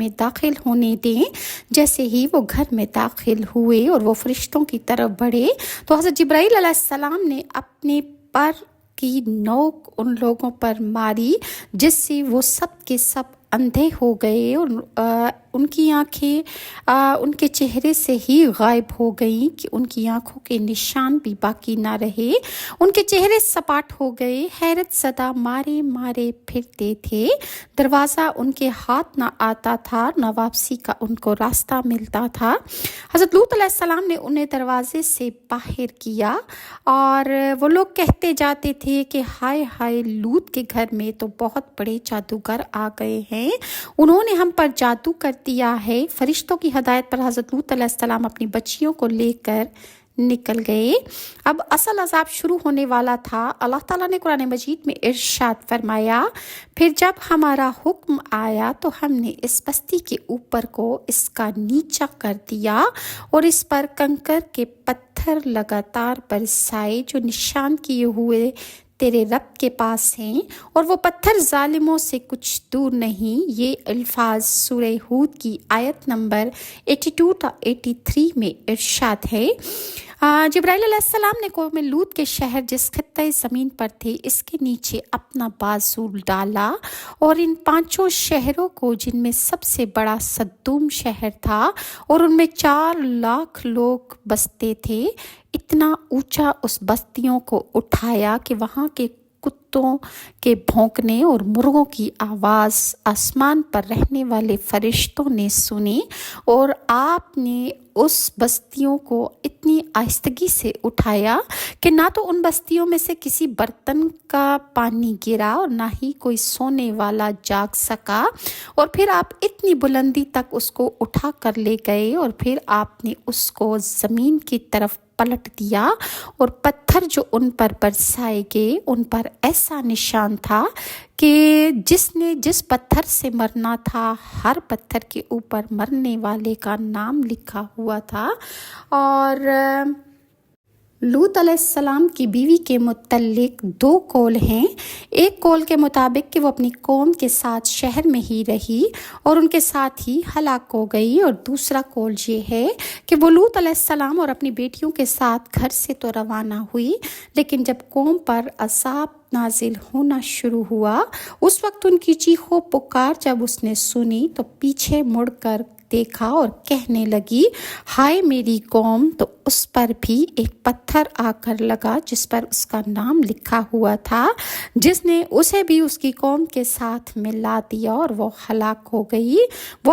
میں داخل ہونے دیں۔ جیسے ہی وہ گھر میں داخل ہوئے اور وہ فرشتوں کی طرف بڑھے تو حضرت جبرائیل علیہ السلام نے اپنے پر کی نوک ان لوگوں پر ماری، جس سے وہ سب کے سب اندھے ہو گئے اور ان کی آنکھیں ان کے چہرے سے ہی غائب ہو گئیں کہ ان کی آنکھوں کے نشان بھی باقی نہ رہے، ان کے چہرے سپاٹ ہو گئے، حیرت زدہ مارے مارے پھرتے تھے، دروازہ ان کے ہاتھ نہ آتا تھا، نہ واپسی کا ان کو راستہ ملتا تھا۔ حضرت لوط علیہ السلام نے انہیں دروازے سے باہر کیا اور وہ لوگ کہتے جاتے تھے کہ ہائے ہائے، لوط کے گھر میں تو بہت بڑے جادوگر آ گئے ہیں، انہوں نے ہم پر جادو کر دیا ہے۔ فرشتوں کی ہدایت پر حضرت لوط علیہ السلام اپنی بچیوں کو لے کر نکل گئے۔ اب اصل عذاب شروع ہونے والا تھا۔ اللہ تعالیٰ نے قرآن مجید میں ارشاد فرمایا، پھر جب ہمارا حکم آیا تو ہم نے اس بستی کے اوپر کو اس کا نیچا کر دیا اور اس پر کنکر کے پتھر لگاتار برسائے جو نشان کیے ہوئے تیرے رب کے پاس ہیں، اور وہ پتھر ظالموں سے کچھ دور نہیں۔ یہ الفاظ سورہ ہود کی آیت نمبر 82 تا 83 میں ارشاد ہے۔ جبرائیل علیہ السلام نے قوم لوط کے شہر جس خطۂ زمین پر تھے اس کے نیچے اپنا بازو ڈالا اور ان 5 شہروں کو، جن میں سب سے بڑا صدوم شہر تھا اور ان میں 4 لاکھ لوگ بستے تھے، اتنا اونچا اس بستیوں کو اٹھایا کہ وہاں کے کتوں کے بھونکنے اور مرغوں کی آواز آسمان پر رہنے والے فرشتوں نے سنی، اور آپ نے اس بستیوں کو اتنی آہستگی سے اٹھایا کہ نہ تو ان بستیوں میں سے کسی برتن کا پانی گرا اور نہ ہی کوئی سونے والا جاگ سکا، اور پھر آپ اتنی بلندی تک اس کو اٹھا کر لے گئے اور پھر آپ نے اس کو زمین کی طرف پلٹ دیا، اور پتھر جو ان پر برسائے گئے ان پر ایسا نشان تھا کہ جس پتھر سے مرنا تھا ہر پتھر کے اوپر مرنے والے کا نام لکھا ہوا تھا۔ اور لوط علیہ السلام کی بیوی کے متعلق 2 قول ہیں۔ ایک قول کے مطابق کہ وہ اپنی قوم کے ساتھ شہر میں ہی رہی اور ان کے ساتھ ہی ہلاک ہو گئی، اور دوسرا قول یہ ہے کہ وہ لوط علیہ السلام اور اپنی بیٹیوں کے ساتھ گھر سے تو روانہ ہوئی، لیکن جب قوم پر عذاب نازل ہونا شروع ہوا اس وقت ان کی چیخ و پکار جب اس نے سنی تو پیچھے مڑ کر دیکھا اور کہنے لگی، ہائے میری قوم! تو اس پر بھی ایک پتھر آ کر لگا جس پر اس کا نام لکھا ہوا تھا، جس نے اسے بھی اس کی قوم کے ساتھ ملا دیا اور وہ ہلاک ہو گئی۔ وہ